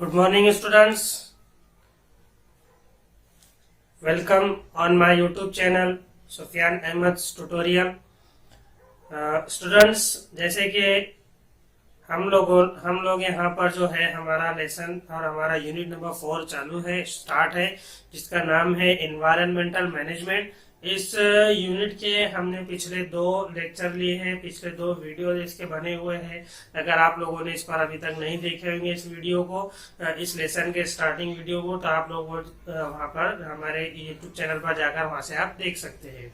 Good morning, students. Welcome on my YouTube channel, Sufyan Ahmed's Tutorial. Students, जैसे कि हम लोग यहाँ पर जो है हमारा लेसन और हमारा यूनिट नंबर 4 चालू है, स्टार्ट है, जिसका नाम है एनवायरमेंटल मैनेजमेंट। इस यूनिट के हमने पिछले 2 लेक्चर लिए हैं, पिछले 2 वीडियो इसके बने हुए हैं। अगर आप लोगों ने इस पर अभी तक नहीं देखे होंगे इस वीडियो को, इस लेसन के स्टार्टिंग वीडियो को, तो आप लोग वहाँ पर हमारे यूट्यूब चैनल पर जाकर वहाँ से आप देख सकते हैं।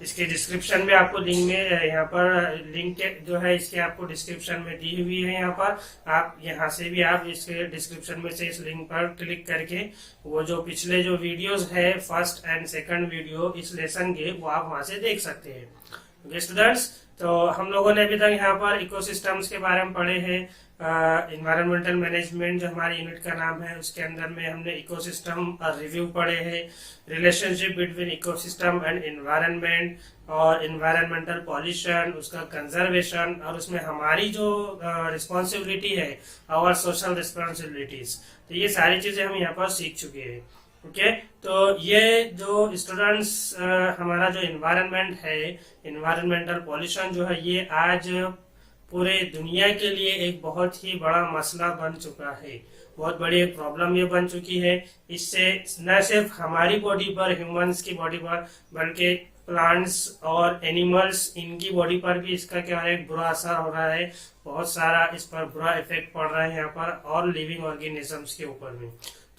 इसके डिस्क्रिप्शन में आपको लिंक में यहाँ पर लिंक जो है इसके आपको डिस्क्रिप्शन में दी हुई है। यहाँ पर आप यहाँ से भी आप इसके डिस्क्रिप्शन में से इस लिंक पर क्लिक करके वो जो पिछले जो वीडियोस है, फर्स्ट एंड सेकंड वीडियो इस लेसन के, वो आप वहाँ से देख सकते हैं। ओके स्टूडेंट्स, तो हम लोगों ने अभी तक यहाँ पर इकोसिस्टम्स के बारे में पढ़े हैं। इन्वायरमेंटल मैनेजमेंट जो हमारे यूनिट का नाम है, उसके अंदर में हमने इकोसिस्टम रिव्यू पढ़े हैं, relationship between ecosystem and environment, और एनवायरमेंटल पॉल्यूशन, उसका कंजर्वेशन, और उसमें हमारी जो रिस्पॉन्सिबिलिटी है, आवर सोशल रिस्पॉन्सिबिलिटीज, तो ये सारी चीजें हम यहाँ पर सीख चुके हैं। ओके, तो ये जो स्टूडेंट्स हमारा जो एनवायरनमेंट है, एनवायरमेंटल पॉल्यूशन जो है, ये आज पूरे दुनिया के लिए एक बहुत ही बड़ा मसला बन चुका है, बहुत बड़ी एक प्रॉब्लम ये बन चुकी है। इससे न सिर्फ हमारी बॉडी पर, ह्यूमंस की बॉडी पर, बल्कि प्लांट्स और एनिमल्स, इनकी बॉडी पर भी इसका क्या है, बुरा असर हो रहा है। बहुत सारा इस पर बुरा इफेक्ट पड़ रहा है यहाँ पर, और लिविंग ऑर्गेनिजम्स के ऊपर में।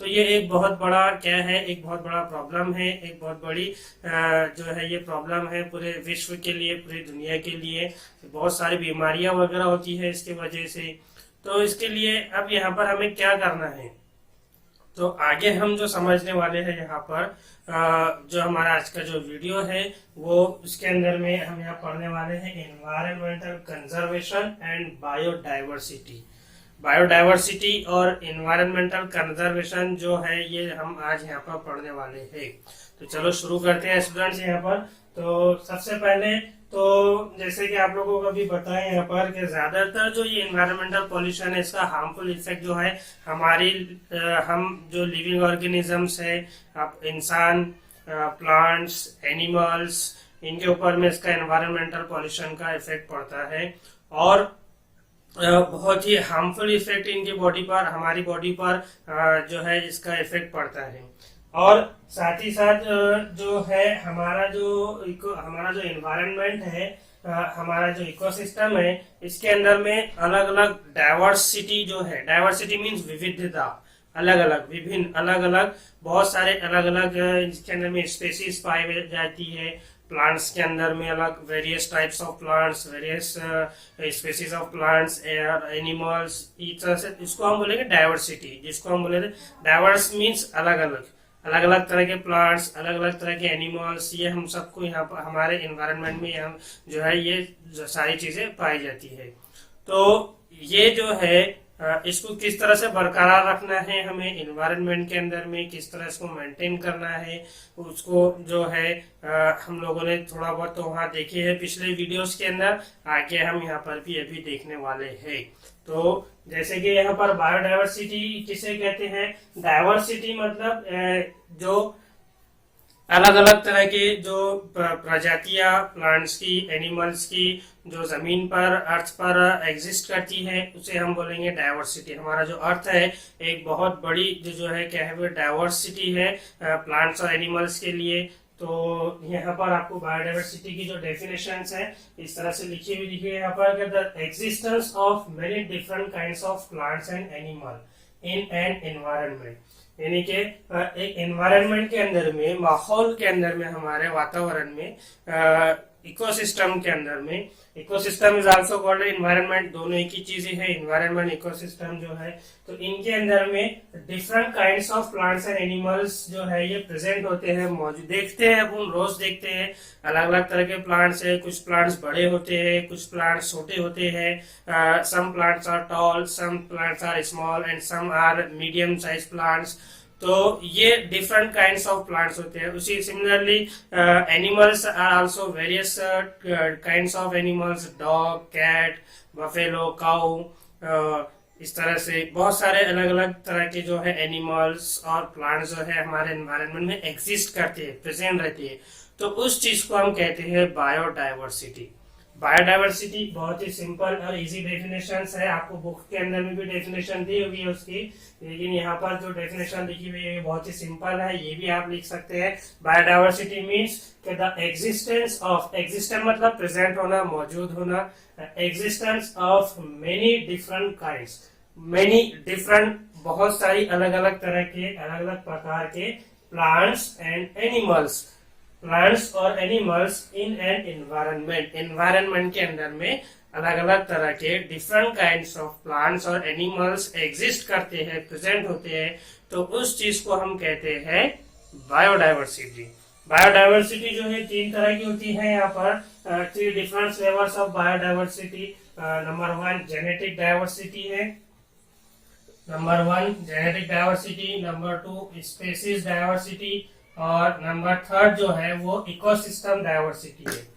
तो ये एक बहुत बड़ा क्या है, एक बहुत बड़ा प्रॉब्लम है, एक बहुत बड़ी जो है ये प्रॉब्लम है पूरे विश्व के लिए, पूरी दुनिया के लिए। बहुत सारी बीमारियां वगैरह होती है इसके वजह से। तो इसके लिए अब यहाँ पर हमें क्या करना है, तो आगे हम जो समझने वाले हैं यहाँ पर, जो हमारा आज का जो वीडियो है, वो उसके अंदर में हम यहाँ पढ़ने वाले हैं environmental conservation and biodiversity. Biodiversity और एनवायरमेंटल कंजर्वेशन जो है, ये हम आज यहाँ पर पढ़ने वाले हैं। तो चलो शुरू करते हैं स्टूडेंट्स यहाँ पर। तो सबसे पहले तो जैसे कि आप लोगों को भी बताएं यहाँ पर कि ज्यादातर जो ये एनवायरमेंटल पॉल्यूशन है, इसका हार्मफुल इफेक्ट जो है हमारी हम जो लिविंग ऑर्गेनिजम्स है, आप इंसान, प्लांट्स, एनिमल्स, इनके ऊपर में इसका एनवायरमेंटल पॉल्यूशन का इफेक्ट पड़ता है। और बहुत ही हार्मफुल इफेक्ट इनकी बॉडी पर, हमारी बॉडी पर जो है इसका इफेक्ट पड़ता है। और साथ ही साथ जो है हमारा जो एनवायरनमेंट है, हमारा जो इकोसिस्टम है, इसके अंदर में अलग अलग डाइवर्सिटी जो है, डाइवर्सिटी मीन्स विविधता, अलग अलग, विभिन्न, अलग अलग, बहुत सारे अलग अलग इसके अंदर में स्पेसीज पाई जाती है। प्लांट्स के अंदर में अलग various types of plants, various species of plants, animals, इस तरह से इसको हम बोलेंगे डाइवर्सिटी। जिसको हम बोलेंगे डाइवर्स मीन्स अलग अलग, अलग अलग तरह के प्लांट्स, अलग अलग तरह के एनिमल्स, ये हम सबको यहाँ पर हमारे एनवायरनमेंट में हम जो है ये जो सारी चीजें पाई जाती है। तो ये जो है इसको किस तरह से बरकरार रखना है, हमें एनवायरनमेंट के अंदर में किस तरह इसको मेंटेन करना है, उसको जो है हम लोगों ने थोड़ा बहुत तो वहाँ देखे हैं पिछले वीडियोस के अंदर, आगे हम यहाँ पर भी अभी देखने वाले हैं। तो जैसे कि यहाँ पर बायोडाइवर्सिटी किसे कहते हैं, डाइवर्सिटी मतलब जो अलग अलग तरह के जो प्रजातियां प्लांट्स की, एनिमल्स की, जो जमीन पर, अर्थ पर एग्जिस्ट करती है, उसे हम बोलेंगे डाइवर्सिटी। हमारा जो अर्थ है, एक बहुत बड़ी जो है क्या है, वो डाइवर्सिटी है प्लांट्स और एनिमल्स के लिए। तो यहाँ पर आपको बायोडाइवर्सिटी की जो डेफिनेशंस है इस तरह से लिखी हुई दिखी है यहाँ पर, the existence of many different kinds of plants and animal in an environment. यानी कि एक एनवायरनमेंट के अंदर में, माहौल के अंदर में, हमारे वातावरण में, इकोसिस्टम के अंदर में, ecosystem is also called environment, दोनों एक ही चीजें हैं, एनवायरनमेंट, इकोसिस्टम जो है। तो इनके अंदर में different kinds of plants and animals जो है ये प्रेजेंट होते हैं, मौजूद देखते हैं, अपन रोज देखते हैं। अलग अलग तरह के प्लांट्स है, कुछ प्लांट्स बड़े होते हैं, कुछ प्लांट्स छोटे होते हैं। Some plants are tall, some plants are small and some are medium size plants. तो ये डिफरेंट काइंड्स ऑफ प्लांट्स होते हैं। उसी similarly animals are also various kinds of animals, dog, cat, buffalo, cow, इस तरह से बहुत सारे अलग अलग तरह के जो है एनिमल्स और प्लांट्स जो है हमारे एनवायरनमेंट में एग्जिस्ट करते हैं, प्रेजेंट रहती है। तो उस चीज को हम कहते हैं बायोडाइवर्सिटी। बायोडाइवर्सिटी बहुत ही सिंपल और इजी डेफिनेशन है, आपको बुक के अंदर में भी डेफिनेशन दी होगी उसकी, लेकिन यहाँ पर जो डेफिनेशन लिखी हुई है बहुत ही सिंपल है, ये भी आप लिख सकते हैं। बायोडाइवर्सिटी मीन्स कि द एग्जिस्टेंस ऑफ, एग्जिस्टेंस मतलब प्रेजेंट होना, मौजूद होना, existence of many different kinds, many different बहुत सारी अलग अलग तरह के, अलग अलग प्रकार के प्लांट्स एंड एनिमल्स, प्लांट्स और animals in an environment, environment के अंदर में अलग अलग तरह के डिफरेंट काइंड्स ऑफ प्लांट्स और एनिमल्स एग्जिस्ट करते हैं, प्रेजेंट होते हैं। तो उस चीज को हम कहते हैं बायोडाइवर्सिटी। बायोडाइवर्सिटी जो है तीन तरह की होती है यहाँ पर, three different levels of biodiversity. Number 1 genetic diversity है, number 1 genetic diversity, number 2 species diversity, और नंबर 3 जो है वो इकोसिस्टम डाइवर्सिटी है।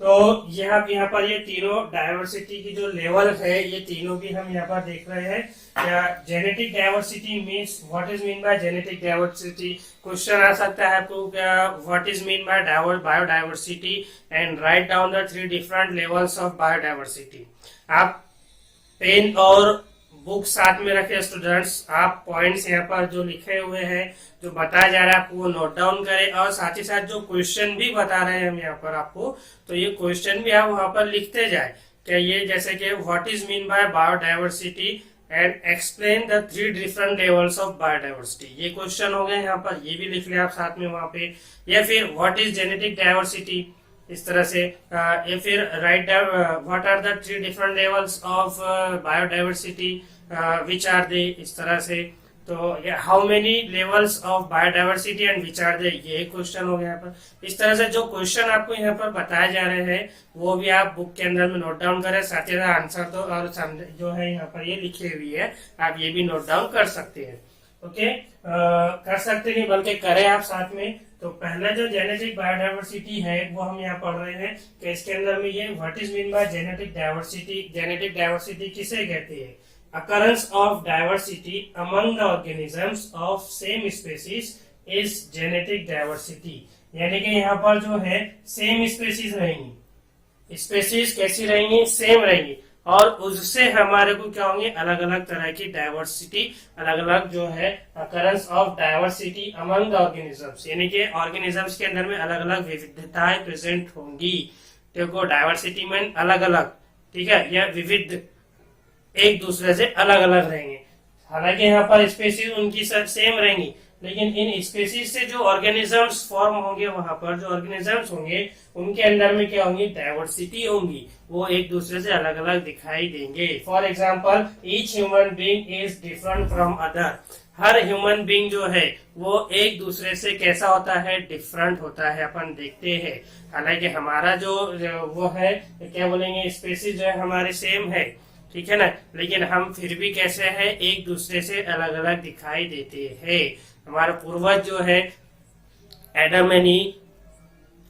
तो यहाँ पर ये तीनों डाइवर्सिटी की जो लेवल है, ये तीनों भी हम यहाँ पर देख रहे हैं। Genetic diversity means, what is mean by genetic diversity? Question आ सकता है आपको, what is mean by biodiversity and write down the 3 different levels of biodiversity. आप पेन और बुक साथ में रखे स्टूडेंट्स, आप पॉइंट्स यहाँ पर जो लिखे हुए हैं, जो बताया जा रहा है आपको, वो नोट डाउन करें, और साथ ही साथ जो क्वेश्चन भी बता रहे हैं हम यहाँ पर आपको, तो ये क्वेश्चन भी आप वहां पर लिखते जाए। क्या ये जैसे कि what is mean by biodiversity and explain the 3 different levels of biodiversity, ये क्वेश्चन हो गए यहाँ पर, ये भी लिख लिया आप साथ में वहां पे। या फिर व्हाट इज जेनेटिक डाइवर्सिटी, इस तरह से, या फिर right what are the 3 different levels of biodiversity which are they, इस तरह से। तो how many levels of biodiversity and which are they, ये क्वेश्चन हो गया यहाँ पर। इस तरह से जो क्वेश्चन आपको यहाँ पर बताए जा रहे हैं वो भी आप बुक के अंदर में नोट डाउन करें, साथ ही साथ आंसर तो और जो है यहाँ पर ये लिखी हुई है, आप ये भी नोट डाउन कर सकते हैं। ओके, कर सकते नहीं बल्कि करें आप साथ में। तो पहला जो जेनेटिक बायोडाइवर्सिटी है वो हम यहाँ पढ़ रहे हैं कि इसके अंदर में ये what is mean by genetic diversity. Genetic diversity किसे कहते हैं? Occurrence of diversity among the organisms of same species is genetic diversity। यानी कि यहाँ पर जो है सेम स्पेसीज रहेंगी, स्पेसीज कैसी रहेंगी? सेम रहेंगी, और उससे हमारे को क्या होंगे? अलग अलग तरह की डाइवर्सिटी, अलग अलग जो है occurrence of diversity among the organisms, यानी कि ऑर्गेनिजम्स के अंदर में अलग अलग विविधताएं प्रेजेंट होंगी। देखो डाइवर्सिटी में अलग अलग, ठीक है, या विविध, एक दूसरे से अलग अलग रहेंगे। हालांकि यहाँ पर स्पेसीज उनकी सेम रहेंगी, लेकिन इन स्पेसीज से जो ऑर्गेनिजम्स फॉर्म होंगे, वहां पर जो ऑर्गेनिजम्स होंगे उनके अंदर में क्या होंगी? डाइवर्सिटी होंगी, वो एक दूसरे से अलग अलग दिखाई देंगे। For example, each human being is different from other. Her human being जो है वो एक दूसरे से कैसा होता है? डिफरेंट होता है, अपन देखते हैं। हालांकि हमारा जो वो है, क्या बोलेंगे, स्पेसीज जो है हमारे सेम है, ठीक है ना, लेकिन हम फिर भी कैसे हैं? एक दूसरे से अलग अलग दिखाई देते हैं। हमारे पूर्वज जो है एडम एंड ईव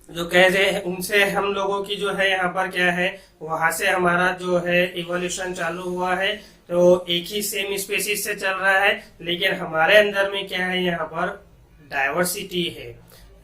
जो कहते हैं, उनसे हम लोगों की जो है यहाँ पर क्या है, वहां से हमारा जो है इवोल्यूशन चालू हुआ है। तो एक ही सेम स्पेसीज से चल रहा है, लेकिन हमारे अंदर में क्या है? यहाँ पर डाइवर्सिटी है,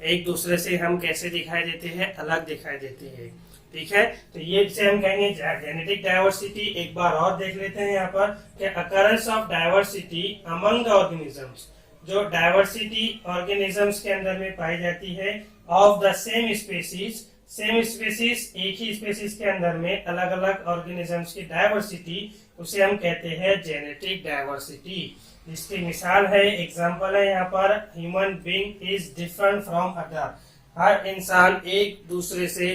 एक दूसरे से हम कैसे दिखाई देते हैं? अलग दिखाई देते हैं, ठीक है। तो ये से हम कहेंगे जेनेटिक डाइवर्सिटी। एक बार और देख लेते हैं यहाँ पर कि occurrence of diversity among the organisms, जो डाइवर्सिटी ऑर्गेनिजम्स के अंदर में पाई जाती है of the same species, same species, एक ही स्पेसीज के अंदर में अलग अलग ऑर्गेनिजम्स की डाइवर्सिटी, उसे हम कहते हैं जेनेटिक डाइवर्सिटी। इसकी मिसाल है, एग्जांपल है यहाँ पर, human being is different from other. हर इंसान एक दूसरे से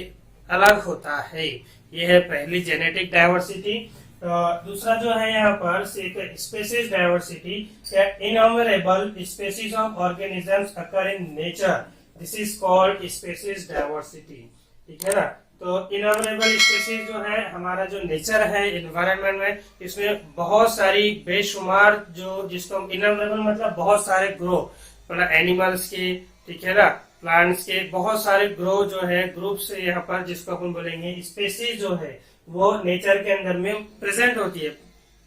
अलग होता है, ये है पहली जेनेटिक डाइवर्सिटी। दूसरा जो है यहाँ पर species diversity, innumerable species of organisms occur in nature, this is called species diversity, ठीक है ना। तो इनन्यूमरेबल स्पेसीज जो है हमारा जो नेचर है एनवायरनमेंट में, इसमें बहुत सारी बेशुमार, जो जिसको इनन्यूमरेबल मतलब बहुत सारे ग्रुप, मतलब एनिमल्स के, ठीक है ना, प्लांट्स के बहुत सारे ग्रो जो है ग्रुप्स यहाँ पर, जिसको अपन बोलेंगे स्पेसीज जो है वो नेचर के अंदर में प्रेजेंट होती है,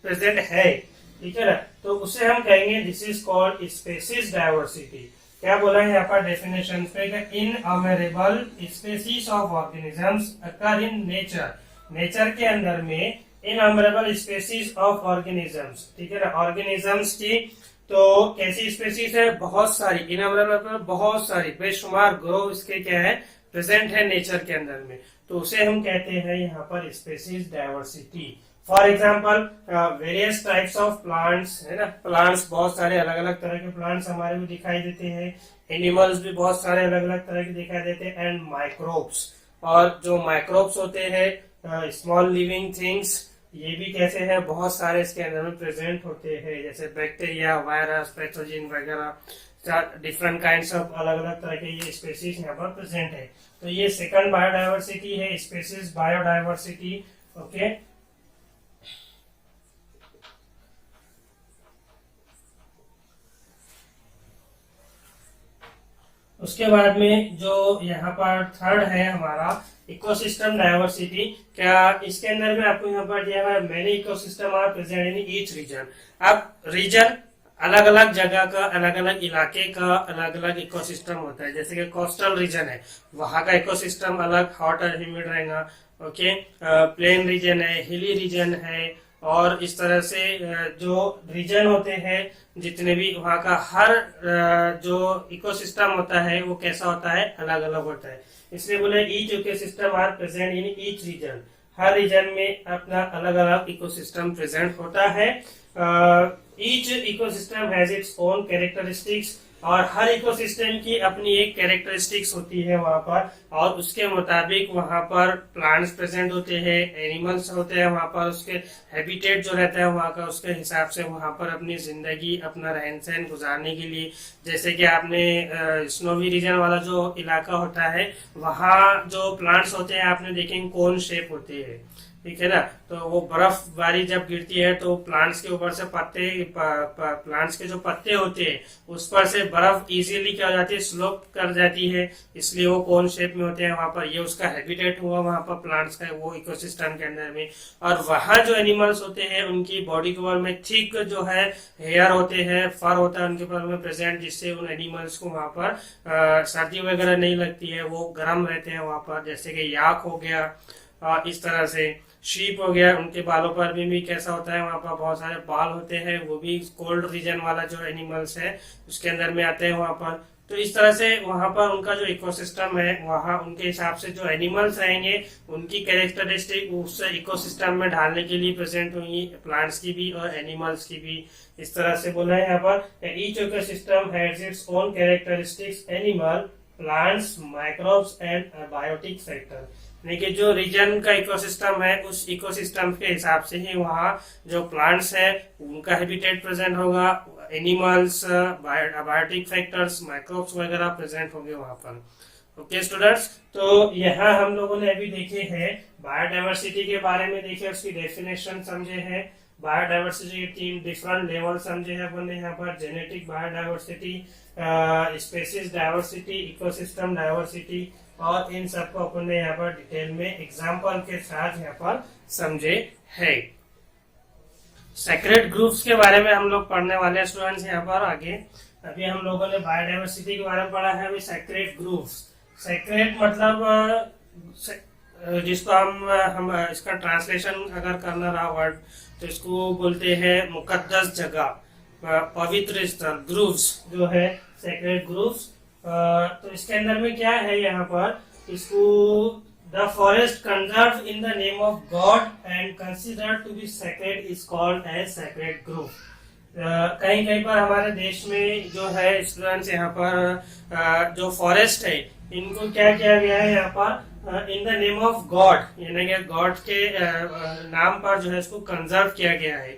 प्रेजेंट है। ठीक है ना। तो उसे हम कहेंगे this is called species diversity. क्या बोला है यहाँ पर डेफिनेशन पे, innumerable species of organisms occur in nature, nature के अंदर में इनअमेरेबल स्पेसीज ऑफ ऑर्गेनिजम्स, ठीक है ना, ऑर्गेनिजम्स की तो कैसी स्पेसीज है, बहुत सारी, इनअमेरेबल बहुत सारी, बेशुमार ग्रोव इसके क्या है प्रेजेंट है नेचर के अंदर में, तो उसे हम कहते हैं यहाँ पर species diversity. For example various types of plants, है ना, प्लांट्स बहुत सारे अलग अलग तरह के प्लांट्स हमारे को दिखाई देते हैं, एनिमल्स भी बहुत सारे अलग अलग तरह के दिखाई देते हैं, एंड माइक्रोब्स, और जो माइक्रोब्स होते हैं स्मॉल लिविंग थिंग्स, ये भी कैसे है बहुत सारे इसके अंदर में प्रेजेंट होते हैं, जैसे बैक्टीरिया, वायरस, पैथोजन वगैरह, डिफरेंट काइंड्स ऑफ अलग अलग तरह के ये स्पेसीज यहाँ पर प्रेजेंट है। तो ये सेकंड बायोडाइवर्सिटी है, स्पेसीज बायोडाइवर्सिटी। ओके, उसके बाद में जो यहाँ पर थर्ड है हमारा इकोसिस्टम डाइवर्सिटी। क्या इसके अंदर में आपको यहाँ पर दिया हुआ है many ecosystem are present in each region. अब रीजन अलग अलग जगह का, अलग अलग इलाके का अलग अलग इकोसिस्टम होता है, जैसे कि कोस्टल रीजन है वहां का इकोसिस्टम अलग, हॉट और ह्यूमिड रहेगा। ओके, प्लेन रीजन है, हिली रीजन है, और इस तरह से जो रीजन होते हैं जितने भी वहाँ का हर जो इकोसिस्टम होता है वो कैसा होता है, अलग अलग होता है। इसलिए बोले each ecosystem are present in each region, हर रीजन में अपना अलग अलग इकोसिस्टम प्रेजेंट होता है। Each ecosystem has its own characteristics, और हर इकोसिस्टम की अपनी एक कैरेक्टरिस्टिक्स होती है वहां पर, और उसके मुताबिक वहां पर प्लांट्स प्रेजेंट होते हैं, एनिमल्स होते हैं वहां पर, उसके हैबिटेट जो रहता है वहां का, उसके हिसाब से वहां पर अपनी जिंदगी, अपना रहन सहन गुजारने के लिए, जैसे कि आपने स्नोवी रीजन वाला जो इलाका होता है वहाँ जो प्लांट्स होते हैं आपने देखेंगे कोन शेप होते हैं, ठीक है ना। तो वो बर्फबारी जब गिरती है तो प्लांट्स के ऊपर से पत्ते, प्लांट्स के जो पत्ते होते हैं उस पर से बर्फ इजीली क्या हो जाती है, स्लोप कर जाती है, इसलिए वो कोन शेप में होते हैं वहां पर। ये उसका हैबिटेट हुआ वहां पर प्लांट्स का, वो इकोसिस्टम के अंदर में। और वहां जो एनिमल्स होते हैं उनकी बॉडी के ऊपर में थिक जो है हेयर होते हैं, फर होता है उनके ऊपर में प्रेजेंट, जिससे उन एनिमल्स को वहां पर सर्दी वगैरह नहीं लगती है, वो गर्म रहते हैं वहां पर। जैसे कि याक हो गया, इस तरह से शीप हो गया, उनके बालों पर भी कैसा होता है, वहां पर बहुत सारे बाल होते हैं, वो भी कोल्ड रीजन वाला जो एनिमल्स है उसके अंदर में आते हैं वहां पर। तो इस तरह से वहां पर उनका जो इकोसिस्टम है वहां उनके हिसाब से जो एनिमल्स रहेंगे उनकी कैरेक्टरिस्टिक उस इकोसिस्टम में ढालने के लिए प्रेजेंट होंगी, प्लांट्स की भी और एनिमल्स की भी। इस तरह से बोला है यहाँ पर each ecosystem has its own characteristics, animal, plants, microbes and biotic factor. देखिए जो रीजन का इकोसिस्टम है उस इकोसिस्टम के हिसाब से ही वहाँ जो प्लांट्स है उनका हैबिटेट प्रेजेंट होगा, एनिमल्स, बायोटिक फैक्टर्स, माइक्रोब्स वगैरह प्रेजेंट होंगे वहां पर। ओके स्टूडेंट्स, तो यहाँ हम लोगों ने अभी देखे हैं बायोडाइवर्सिटी के बारे में, देखे उसकी डेफिनेशन समझे हैं। बायोडाइवर्सिटी के 3 डिफरेंट लेवल समझे हैं अपन ने यहाँ पर, genetic biodiversity, species diversity, ecosystem diversity, और इन सबको अपन ने यहाँ पर डिटेल में एग्जाम्पल के साथ यहाँ पर समझे है। सेक्रेट ग्रुप्स के बारे में हम लोग पढ़ने वाले हैं स्टूडेंट्स यहाँ पर आगे। अभी हम लोगों ने बायोडाइवर्सिटी के बारे में पढ़ा है, अभी सेक्रेट ग्रुप्स। सेक्रेट मतलब जिसको हम इसका ट्रांसलेशन अगर करना रहा वर्ड तो इसको बोलते हैं मुकद्दस जगह, पवित्र स्थल, ग्रुव्स जो है सेक्रेट ग्रुव्स। तो इसके अंदर में क्या है यहाँ पर, इसको the forest conserve in the name of God and considered to be sacred is called as sacred grove. कहीं कहीं पर हमारे देश में जो है स्टूडेंट्स यहाँ पर जो फॉरेस्ट है इनको क्या किया गया है यहाँ पर, इन द नेम ऑफ गॉड, यानी कि गॉड के नाम पर जो है इसको कंजर्व किया गया है,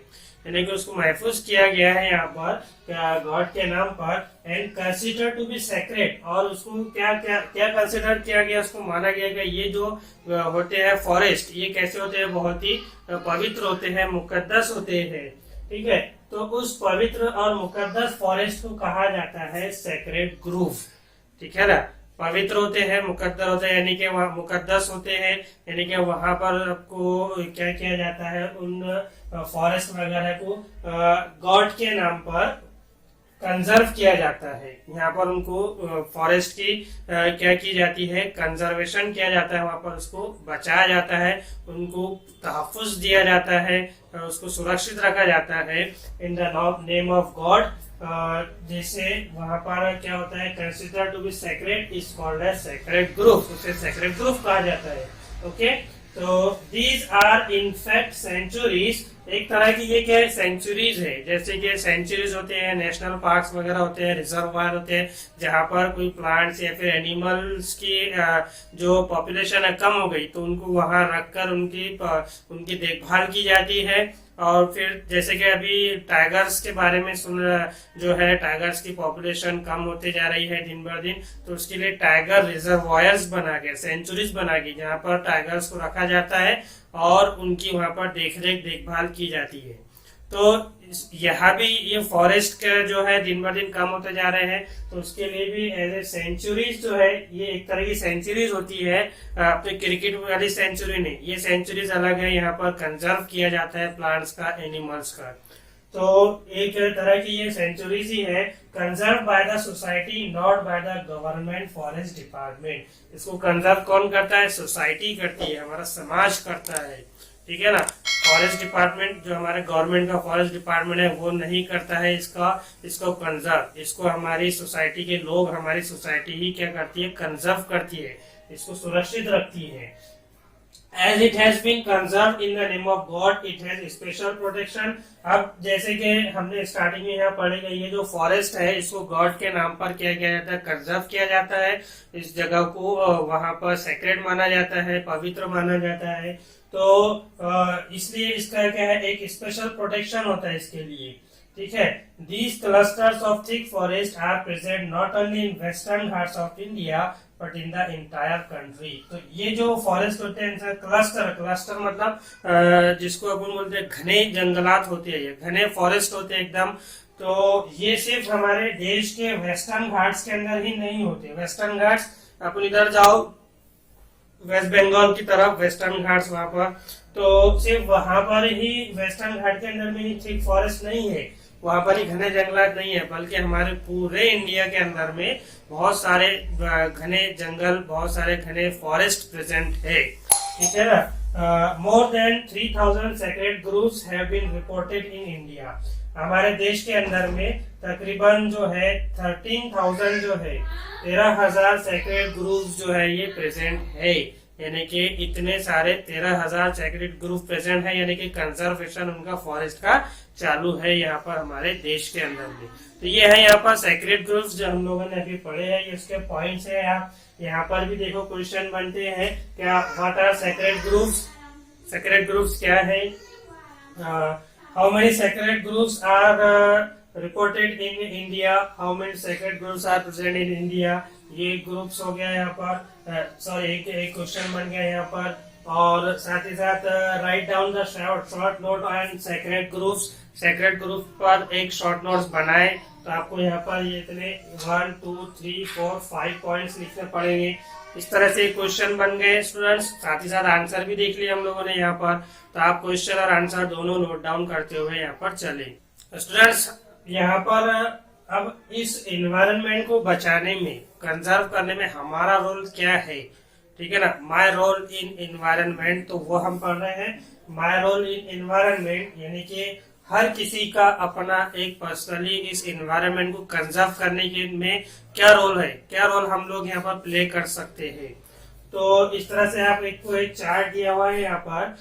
यानी कि उसको महफूज किया गया है यहाँ पर गॉड के नाम पर, and consider to be sacred. और उसको क्या क्या क्या कंसिडर किया गया, उसको माना गया कि ये जो होते हैं फॉरेस्ट, ये कैसे होते हैं, बहुत ही पवित्र होते हैं, मुकद्दस होते हैं, ठीक है। तो उस पवित्र और मुकद्दस फॉरेस्ट को कहा जाता है सेक्रेट ग्रुव, ठीक है ना। पवित्र होते हैं, मुकद्दस होते हैं, यानी कि वहाँ मुकद्दस होते हैं, यानी कि वहां पर आपको क्या किया जाता है, उन फॉरेस्ट वगैरह को गॉड के नाम पर कंजर्व किया जाता है। यहाँ पर उनको फॉरेस्ट की क्या की जाती है, कंजर्वेशन किया जाता है, वहां पर उसको बचाया जाता है, उनको तहफ्फुज दिया जाता है, उसको सुरक्षित रखा जाता है in the name of God. जैसे वहां पर क्या होता है, consider to be sacred is called as sacred group, उसे सेक्रेड ग्रुप कहा जाता है। ओके, तो these are in fact centuries, एक तरह की ये क्या है, सेंचुरीज है। जैसे कि सेंचुरीज होते हैं, नेशनल पार्क्स वगैरह होते हैं, रिजर्वायर होते हैं, जहां पर कोई प्लांट्स या फिर एनिमल्स की जो पॉपुलेशन है कम हो गई तो उनको वहां रखकर उनकी देखभाल की जाती है। और फिर जैसे कि अभी टाइगर्स के बारे में जो है, टाइगर्स की पॉपुलेशन कम होते जा रही है दिन ब दिन, तो उसके लिए टाइगर रिजर्वायर्स बना के, सेंचुरीज बना के, जहाँ पर टाइगर्स को रखा जाता है और उनकी वहां पर देखभाल की जाती है। तो यहाँ भी ये फॉरेस्ट का जो है दिन ब दिन कम होते जा रहे हैं, तो उसके लिए भी एज ए सेंचुरीज जो है, ये एक तरह की सेंचुरीज होती है। अपने क्रिकेट वाली सेंचुरी नहीं, ये सेंचुरीज अलग है, यहाँ पर कंजर्व किया जाता है प्लांट्स का, एनिमल्स का। तो एक तरह की ये सेंचुरीज ही है, conserve by the society not by the government forest department. इसको कंजर्व कौन करता है, सोसाइटी करती है, हमारा समाज करता है, ठीक है ना। फॉरेस्ट डिपार्टमेंट जो हमारे गवर्नमेंट का फॉरेस्ट डिपार्टमेंट है वो नहीं करता है इसको कंजर्व, इसको हमारी सोसाइटी के लोग, हमारी सोसाइटी ही क्या करती है, कंजर्व करती है, इसको सुरक्षित रखती है। As it has been conserved in the name of God, it has special protection। अब जैसे कि हमने स्टार्टिंग में यहाँ पढ़ेगा, ये जो फॉरेस्ट है इसको गॉड के नाम पर क्या किया जाता है, कंजर्व किया जाता है। इस जगह को वहां पर सेक्रेड माना जाता है, पवित्र माना जाता है। तो इसलिए इसका क्या है, एक स्पेशल प्रोटेक्शन होता है इसके लिए, ठीक है। These clusters of thick forest are present not only in western Ghats of India but in the entire country। तो ये जो फॉरेस्ट होते हैं, क्लस्टर मतलब जिसको अपन बोलते हैं घने जंगलात होते हैं, ये घने फॉरेस्ट होते हैं एकदम। तो ये सिर्फ हमारे देश के वेस्टर्न घाट्स के अंदर ही नहीं होते। वेस्टर्न घाट्स, अपन इधर जाओ वेस्ट बंगाल की तरफ, वेस्टर्न घाट्स वहां पर, तो सिर्फ वहां पर ही वेस्टर्न घाट के अंदर में ही थिक फॉरेस्ट नहीं है, वहां पर ही घने जंगलात नहीं है, बल्कि हमारे पूरे इंडिया के अंदर में बहुत सारे घने जंगल, बहुत सारे घने फॉरेस्ट प्रेजेंट है, ठीक है ना। More than 3000 sacred groups have been reported in India. हमारे देश के अंदर में तकरीबन जो है 13,000 जो है 13,000 सेक्रेड ग्रुप्स जो है ये प्रेजेंट है, यानी कि इतने सारे 13,000 सेक्रेड ग्रुप प्रेजेंट है, यानी कि कंजर्वेशन उनका फॉरेस्ट का चालू है यहाँ पर हमारे देश के अंदर में। तो ये है यहाँ पर सेक्रेड ग्रुप्स जो हम लोगों ने अभी पढ़े हैं, ये उसके पॉइंट्स है। आप यहाँ पर भी देखो क्वेश्चन बनते हैं क्या, what are sacred groups, sacred groups क्या है, how many sacred groups are reported in India, how many sacred groups are present in India. ये ग्रुप्स हो गया यहाँ पर, सॉरी एक क्वेश्चन बन गया यहाँ पर। और साथ ही साथ right down the short note on sacred groups, sacred group पर एक शॉर्ट नोट्स बनाए। तो आपको यहाँ पर ये इतने 1 2 3 4 5 पॉइंट्स लिखने पड़ेंगे। इस तरह से क्वेश्चन बन गए स्टूडेंट्स, साथ ही साथ आंसर भी देख लिया हम लोगों ने यहाँ पर। तो आप क्वेश्चन और आंसर दोनों नोट डाउन करते हुए यहाँ पर चले। स्टूडेंट्स यहाँ पर अब इस एनवायरनमेंट को बचाने में, कंजर्व करने में हमारा रोल क्या है, ठीक है ना। माय रोल इन एनवायरनमेंट, तो वो हम पढ़ रहे हैं। माय रोल इन एनवायरनमेंट यानी कि हर किसी का अपना एक पर्सनली इस एनवायरनमेंट को कंजर्व करने के में क्या रोल है, क्या रोल हम लोग यहाँ पर प्ले कर सकते हैं। तो इस तरह से आप एक चार्ट दिया हुआ है यहाँ पर,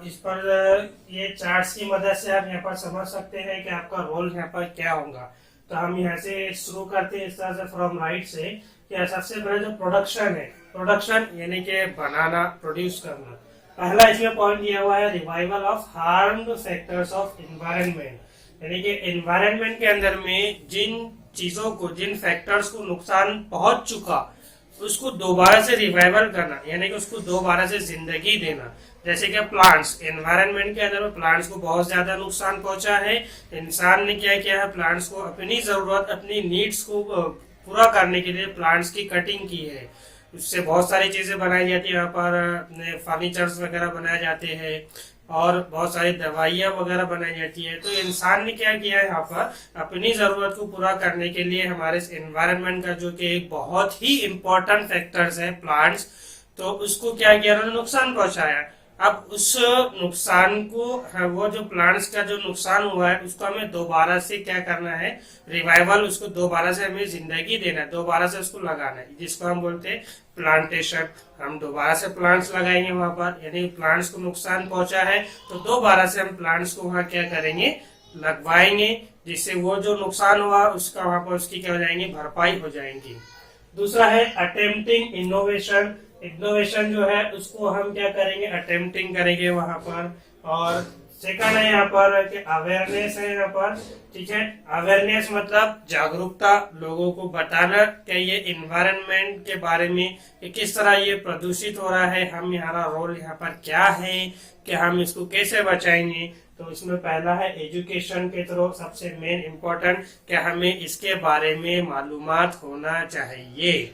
इस पर ये चार्ट्स की मदद से आप यहाँ पर समझ सकते हैं कि आपका रोल यहाँ पर क्या होगा। तो हम यहाँ से शुरू करते हैं इस तरह से फ्रॉम राइट से। क्या सबसे पहले जो प्रोडक्शन है, प्रोडक्शन यानी कि बनाना, प्रोड्यूस करना। पहला इसमें पॉइंट दिया हुआ है revival of harmed factors of environment, यानी कि एनवायरनमेंट के अंदर में जिन चीजों को, जिन फैक्टर्स को नुकसान पहुंच चुका उसको दोबारा से रिवाइवल करना, यानी कि उसको दोबारा से जिंदगी देना। जैसे कि प्लांट्स, एनवायरनमेंट के अंदर में प्लांट्स को बहुत ज्यादा नुकसान पहुंचा है। इंसान ने क्या किया है, प्लांट्स को अपनी जरूरत, अपनी नीड्स को पूरा करने के लिए प्लांट्स की कटिंग की है। उससे बहुत सारी चीजें बनाई जाती है, यहाँ पर फर्नीचर्स वगैरह बनाए जाते हैं, और बहुत सारी दवाइयाँ वगैरह बनाई जाती है। तो इंसान ने क्या किया है यहाँ पर, अपनी जरूरत को पूरा करने के लिए हमारे एनवायरनमेंट का जो कि एक बहुत ही इम्पोर्टेंट फैक्टर्स है प्लांट्स, तो उसको क्या किया, उन्होंने नुकसान पहुंचाया। अब उस नुकसान को, वो जो प्लांट्स का जो नुकसान हुआ है उसको हमें दोबारा से क्या करना है, रिवाइवल, उसको दोबारा से हमें जिंदगी देना है, दोबारा से उसको लगाना है, जिसको हम बोलते हैं प्लांटेशन। हम दोबारा से प्लांट्स लगाएंगे वहां पर, यानी प्लांट्स को नुकसान पहुंचा है तो दोबारा से हम प्लांट्स को वहां क्या करेंगे, लगवाएंगे, जिससे वो जो नुकसान हुआ उसका वहां पर उसकी क्या हो जाएंगी, भरपाई हो जाएंगी। दूसरा है अटेम्प्टिंग इनोवेशन। इनोवेशन जो है उसको हम क्या करेंगे, अटेम्प्टिंग करेंगे वहां पर। और सेकंड है यहाँ पर कि अवेयरनेस है यहाँ पर, ठीक है। अवेयरनेस मतलब जागरूकता, लोगों को बताना कि ये इन्वायरमेंट के बारे में कि किस तरह ये प्रदूषित हो रहा है, हम हमारा रोल यहाँ पर क्या है, कि हम इसको कैसे बचाएंगे। तो इसमें पहला है एजुकेशन के थ्रू, सबसे मेन इम्पोर्टेंट कि हमें इसके बारे में मालूमात होना चाहिए।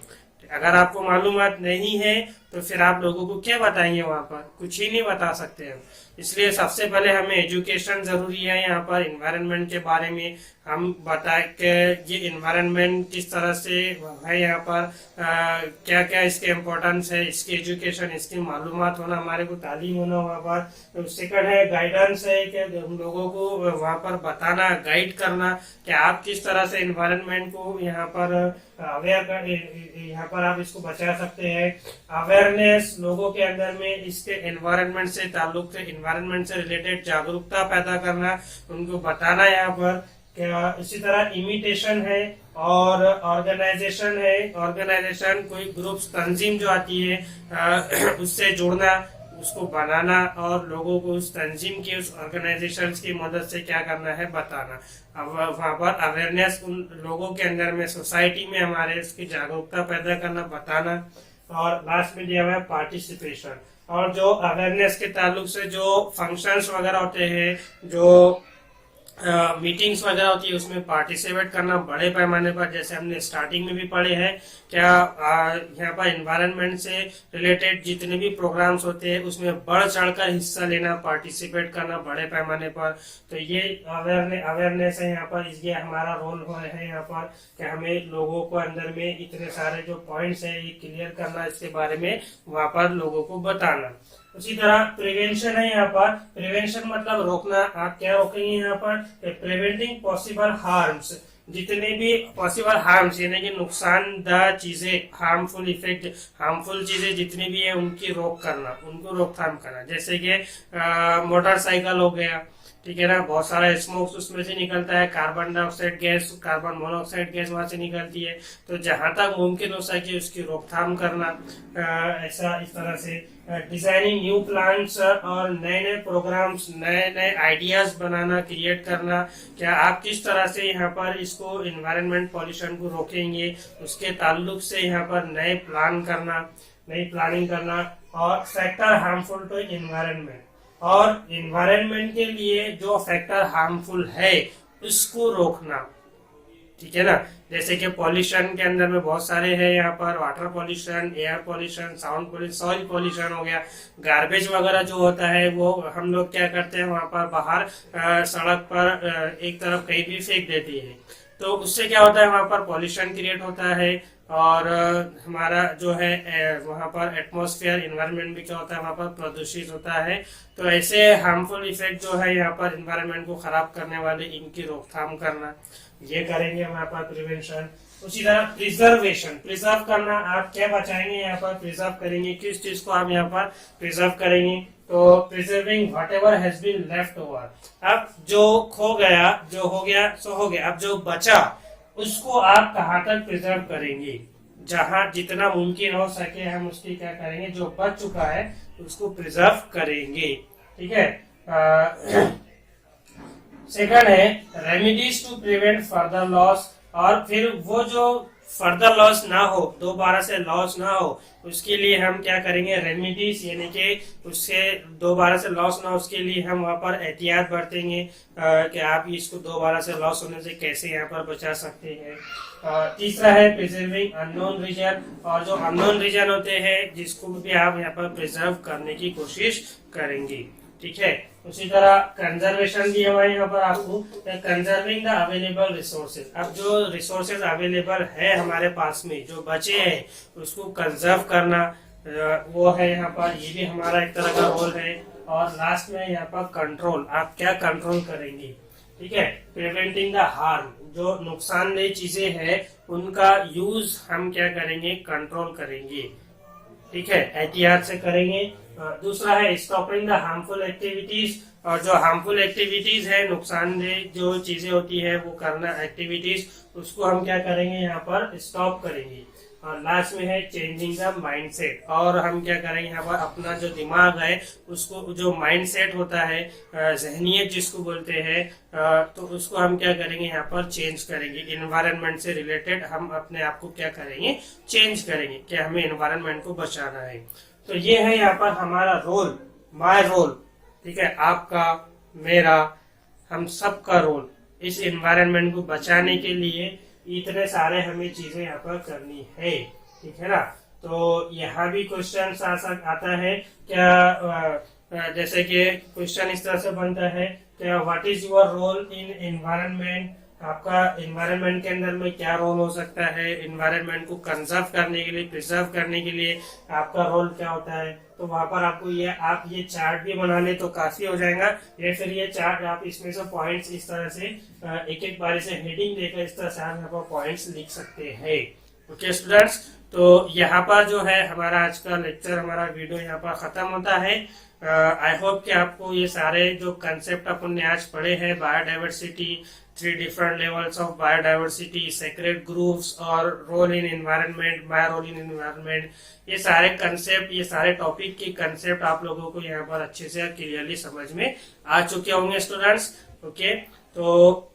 अगर आपको मालूमात नहीं है तो फिर आप लोगों को क्या बताएंगे, वहां पर कुछ ही नहीं बता सकते हैं। इसलिए सबसे पहले हमें एजुकेशन जरूरी है यहाँ पर, इन्वायरमेंट के बारे में हम बताए कि ये इन्वायरमेंट किस तरह से है यहाँ पर, क्या क्या इसके इम्पोर्टेंस है, इसकी एजुकेशन, इसकी मालूमात होना, हमारे को तालीम होना वहाँ पर। तो सेकंड है गाइडेंस है कि हम लोगों को वहाँ पर बताना, गाइड करना कि आप किस तरह से इन्वायरमेंट को यहाँ पर अवेयर कर, यहाँ पर आप इसको बचा सकते हैं। अवेयरनेस, लोगों के अंदर में इसके एनवायरनमेंट से ताल्लुक से, एनवायरनमेंट से रिलेटेड जागरूकता पैदा करना, उनको बताना यहाँ पर। क्या इसी तरह इमिटेशन है और ऑर्गेनाइजेशन है। ऑर्गेनाइजेशन कोई ग्रुप्स, तंजीम जो आती है उससे जुड़ना, उसको बनाना और लोगों को उस तंजीम की, उस ऑर्गेनाइजेशन की मदद से क्या करना है, बताना। अब वहाँ पर अवेयरनेस उन लोगों के अंदर में, सोसाइटी में हमारे उसकी जागरूकता पैदा करना, बताना। और लास्ट में दिया हुआ है पार्टिसिपेशन। और जो अवेयरनेस के ताल्लुक से जो फंक्शंस वगैरह होते हैं, जो मीटिंग्स वगैरह होती है, उसमें पार्टिसिपेट करना बड़े पैमाने पर, जैसे हमने स्टार्टिंग में भी पढ़े हैं। क्या यहाँ पर एनवायरनमेंट से रिलेटेड जितने भी प्रोग्राम्स होते हैं उसमें बढ़ चढ़कर हिस्सा लेना, पार्टिसिपेट करना बड़े पैमाने पर। तो ये अवेयरनेस है यहाँ पर, ये हमारा रोल है यहाँ पर कि हमें लोगों को अंदर में इतने सारे जो पॉइंट्स है ये क्लियर करना, इसके बारे में वहाँ पर लोगों को बताना। उसी तरह प्रिवेंशन है यहाँ पर। प्रिवेंशन मतलब रोकना। आप क्या रोकेंगे यहाँ पर, प्रिवेंटिंग पॉसिबल हार्म्स, जितने भी पॉसिबल हार्म्स यानी कि नुकसानदायी चीजें, हार्मफुल इफेक्ट, हार्मफुल चीजें जितनी भी है उनकी रोक करना, उनको रोकथाम करना। जैसे कि मोटरसाइकिल हो गया, ठीक है ना, बहुत सारा स्मोक्स उसमें से निकलता है, carbon dioxide gas, carbon monoxide gas वहां से निकलती है। तो जहां तक मुमकिन हो सके उसकी रोकथाम करना। ऐसा इस तरह से डिजाइनिंग न्यू प्लान्स और नए नए प्रोग्राम्स, नए नए आइडियाज बनाना, क्रिएट करना। क्या आप किस तरह से यहाँ पर इसको एनवायरनमेंट पॉल्यूशन को रोकेंगे, उसके ताल्लुक से यहाँ पर नए प्लान करना, नई प्लानिंग करना। और फैक्टर हार्मफुल टू एनवायरनमेंट, और एनवायरनमेंट के लिए जो फैक्टर हार्मफुल है उसको रोकना, ठीक है ना। जैसे कि पॉल्यूशन के अंदर में बहुत सारे हैं यहाँ पर, water pollution, air pollution, sound pollution, soil pollution हो गया। गार्बेज वगैरह जो होता है वो हम लोग क्या करते हैं, वहां पर बाहर सड़क पर एक तरफ कहीं भी फेंक देती है, तो उससे क्या होता है, वहां पर पॉल्यूशन क्रिएट होता है। और हमारा जो है वहां पर एटमॉस्फेयर, एनवायरनमेंट भी क्या होता है, वहां पर प्रदूषित होता है। तो ऐसे हार्मफुल इफेक्ट जो है यहाँ पर एनवायरनमेंट को खराब करने वाले, इनकी रोकथाम करना, ये करेंगे वहां पर प्रिवेंशन। उसी तरह प्रिजर्वेशन, प्रिजर्व करना, आप क्या बचाएंगे यहाँ पर, प्रिजर्व करेंगे, किस चीज को आप यहाँ पर प्रिजर्व करेंगे। तो preserving whatever has been left over, अब जो खो गया, जो हो गया सो हो गया, अब जो बचा उसको आप कहाँ तक प्रिजर्व करेंगे, जहां जितना मुमकिन हो सके हम उसकी क्या करेंगे, जो बच चुका है उसको प्रिजर्व करेंगे, ठीक है। सेकंड है remedies to prevent further loss, और फिर वो जो फर्दर लॉस ना हो, दोबारा से लॉस ना हो, उसके लिए हम क्या करेंगे, रेमेडीज, यानी कि उससे दोबारा से लॉस ना हो उसके लिए हम वहाँ पर एहतियात बरतेंगे कि आप इसको दोबारा से लॉस होने से कैसे यहाँ पर बचा सकते हैं। तीसरा है प्रिजर्विंग अननोन रीजन, और जो अननोन रीजन होते हैं जिसको भी आप यहाँ पर प्रिजर्व करने की कोशिश करेंगे, ठीक है। उसी तरह कंजर्वेशन भी हमारे यहाँ पर आपको कंजर्विंग द अवेलेबल रिसोर्सेज। अब जो रिसोर्सेज अवेलेबल है हमारे पास में जो बचे हैं उसको कंजर्व करना वो है यहाँ पर, ये भी हमारा एक तरह का रोल है। और लास्ट में यहाँ पर कंट्रोल, आप क्या कंट्रोल करेंगे, ठीक है। प्रिवेंटिंग द हार्म, जो नुकसानदेह चीजें हैं उनका यूज हम क्या करेंगे, कंट्रोल करेंगे, ठीक है, एहतियात से करेंगे। दूसरा है स्टॉपिंग द हार्मफुल एक्टिविटीज, और जो हार्मफुल एक्टिविटीज है, नुकसानदेह जो चीजें होती है वो करना एक्टिविटीज, उसको हम क्या करेंगे यहाँ पर स्टॉप करेंगे। और लास्ट में है चेंजिंग द माइंडसेट, और हम क्या करेंगे यहाँ पर अपना जो दिमाग है उसको, जो माइंडसेट होता है, जहनियत जिसको बोलते हैं, तो उसको हम क्या करेंगे यहाँ पर चेंज करेंगे। एनवायरनमेंट से रिलेटेड हम अपने आप को क्या करेंगे, चेंज करेंगे कि हमें एनवायरनमेंट को बचाना है। तो ये है यहाँ पर हमारा रोल, माय रोल, ठीक है, आपका, मेरा, हम सब का रोल इस एनवायरनमेंट को बचाने के लिए इतने सारे हमें चीजें यहाँ पर करनी है, ठीक है ना। तो यहाँ भी क्वेश्चन आता है क्या, जैसे कि क्वेश्चन इस तरह से बनता है क्या, what is your role in environment, आपका एनवायरनमेंट के अंदर में क्या रोल हो सकता है, एनवायरनमेंट को कंजर्व करने के लिए, प्रिजर्व करने के लिए आपका रोल क्या होता है। तो वहां पर आपको आप ये चार्ट भी बना ले तो काफी हो जाएगा, या फिर ये चार्ट आप इसमें से पॉइंट्स इस तरह से एक एक बारी से हेडिंग देकर इस तरह से आप यहाँ पर पॉइंट्स लिख सकते हैं। ओके स्टूडेंट्स, तो यहाँ पर जो है हमारा आज का लेक्चर, हमारा वीडियो यहाँ पर खत्म होता है। आई होप कि आपको ये सारे जो कंसेप्ट अपन ने आज पढ़े हैं, biodiversity, 3 different levels of biodiversity, sacred groups और role in environment, my role in environment, ये सारे कंसेप्ट, ये सारे टॉपिक के कंसेप्ट आप लोगों को यहाँ पर अच्छे से क्लियरली समझ में आ चुके होंगे स्टूडेंट्स। ओके, तो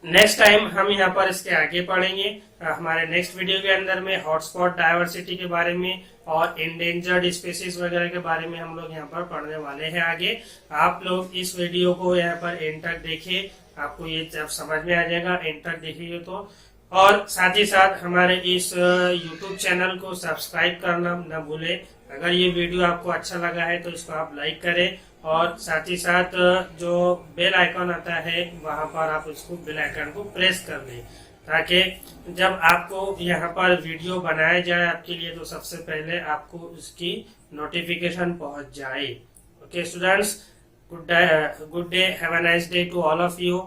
नेक्स्ट टाइम हम यहाँ पर इसके आगे पढ़ेंगे। हमारे नेक्स्ट वीडियो के अंदर में हॉटस्पॉट डाइवर्सिटी के बारे में और एंडेंजर्ड स्पीसीज वगैरह के बारे में हम लोग यहाँ पर पढ़ने वाले हैं आगे। आप लोग इस वीडियो को यहाँ पर एंड तक देखिए, आपको ये जब समझ में आ जाएगा, एंड तक देखिए तो। और साथ ही साथ हमारे इस YouTube चैनल को सब्सक्राइब करना न भूले। अगर ये वीडियो आपको अच्छा लगा है तो इसको आप लाइक करें, और साथ ही साथ जो बेल आइकन आता है वहां पर आप उसको बेल आइकन को प्रेस कर लें, ताकि जब आपको यहाँ पर वीडियो बनाया जाए आपके लिए तो सबसे पहले आपको उसकी नोटिफिकेशन पहुंच जाए। Okay students, good day, have a nice day to all of you.